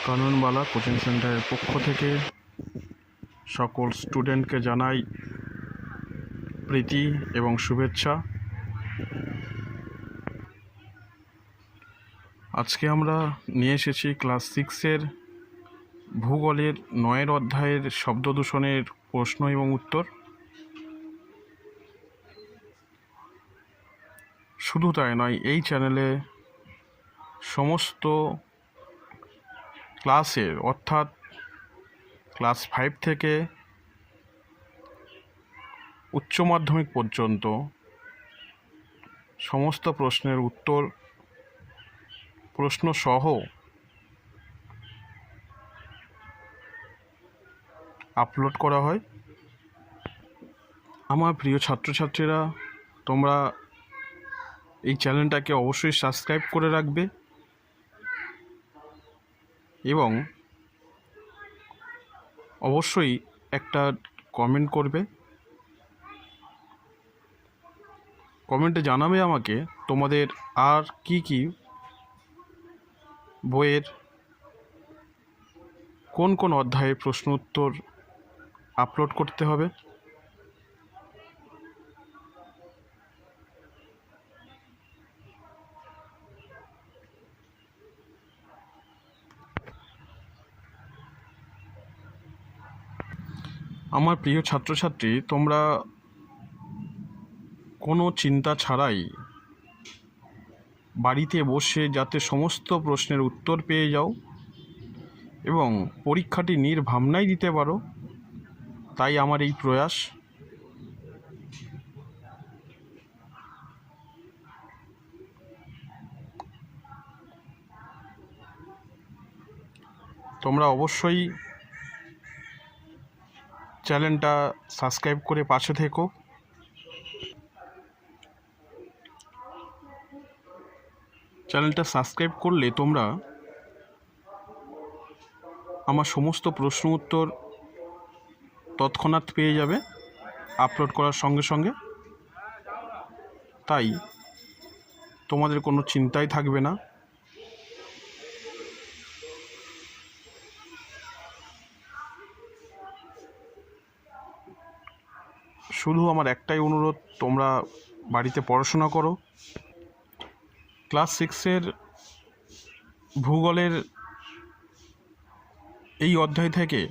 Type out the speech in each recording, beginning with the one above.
Kananbala coaching সেন্টারের পক্ষ থেকে সকল স্টুডেন্টকে জানাই প্রীতি এবং শুভেচ্ছা। আজকে আমরা নিয়ে এসেছি ক্লাস 6-এর ভূগোলের 9 অধ্যায়ের শব্দ দূষণের প্রশ্ন এবং উত্তর। শুধু তাই নয়, এই চ্যানেলে সমস্ত ক্লাসের অর্থাৎ ক্লাস 5 থেকে উচ্চ মাধ্যমিক পর্যন্ত সমস্ত প্রশ্নের উত্তর প্রশ্নসহ আপলোড করা হয়। আমার প্রিয় ছাত্রছাত্রীরা, তোমরা এই চ্যানেলটাকে অবশ্যই সাবস্ক্রাইব করে রাখবে এবং অবশ্যই একটা কমেন্ট করবে। কমেন্টে জানাবে আমাকে তোমাদের আর কি কি বইয়ের কোন কোন অধ্যায়ে প্রশ্ন উত্তর আপলোড করতে হবে। আমার প্রিয় ছাত্রছাত্রী, তোমরা কোনো চিন্তা ছাড়াই বাড়িতে বসে যাতে সমস্ত প্রশ্নের উত্তর পেয়ে যাও এবং পরীক্ষাটি নির্ভাবনায় দিতে পারো, তাই আমার এই প্রয়াস। তোমরা অবশ্যই চ্যানেলটা সাবস্ক্রাইব করে পাশে থেকো। চ্যানেলটা সাবস্ক্রাইব করলে তোমরা আমার সমস্ত প্রশ্ন উত্তর তৎক্ষণাৎ পেয়ে যাবে আপলোড করার সঙ্গে সঙ্গে। তাই তোমাদের কোনো চিন্তাই থাকবে না। শুধু আমার একটাই অনুরোধ, তোমরা বাড়িতে পড়াশোনা করো। ক্লাস 6-এর ভূগোলের এই অধ্যায় থেকে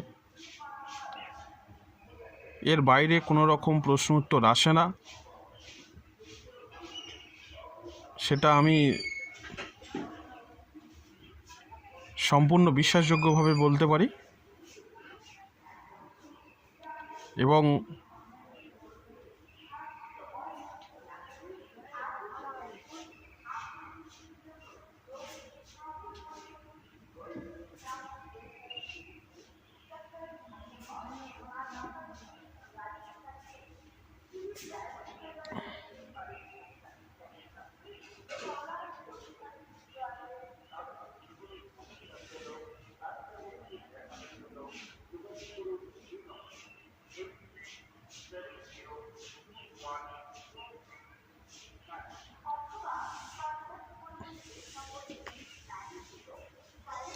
এর বাইরে কোনো রকম প্রশ্ন উত্তর আসে না, সেটা আমি সম্পূর্ণ বিশ্বাসযোগ্যভাবে বলতে পারি। এবং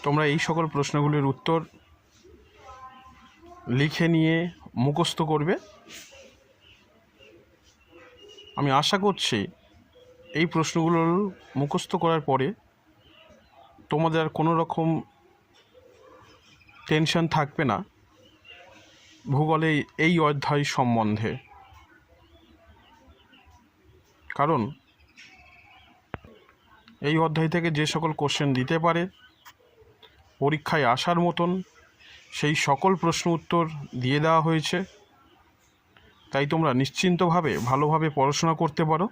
তোমরা এই সকল প্রশ্নগুলির উত্তর লিখে নিয়ে মুখস্থ করবে। আমি আশা করছি এই প্রশ্নগুলোর মুখস্থ করার পরে তোমাদের আর কোনো রকম টেনশন থাকবে না ভূগোলে এই অধ্যায় সম্বন্ধে। কারণ এই অধ্যায় থেকে যে সকল কোশ্চেন দিতে পারে পরীক্ষায় আসার মতন, সেই সকল প্রশ্ন উত্তর দিয়ে দেওয়া হয়েছে। তাই তোমরা নিশ্চিন্তভাবে ভালোভাবে পড়াশোনা করতে পারো,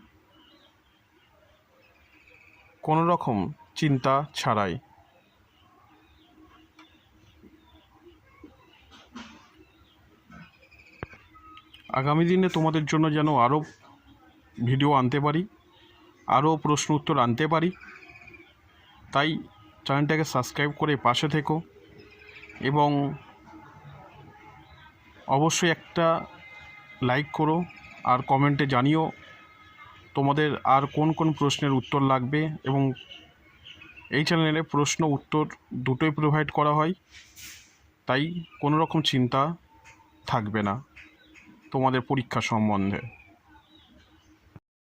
কোনো রকম চিন্তা ছাড়াই। আগামী দিনে তোমাদের জন্য যেন আরও ভিডিও আনতে পারি, আরও প্রশ্ন উত্তর আনতে পারি, তাই চ্যানেলটাকে সাবস্ক্রাইব করে পাশে থেকো এবং অবশ্যই একটা লাইক করো আর কমেন্টে জানিও তোমাদের আর কোন কোন প্রশ্নের উত্তর লাগবে এবং এই চ্যানেলে প্রশ্ন উত্তর দুটোই প্রোভাইড করা হয়, তাই কোনো রকম চিন্তা থাকবে না তোমাদের পরীক্ষা সম্বন্ধে।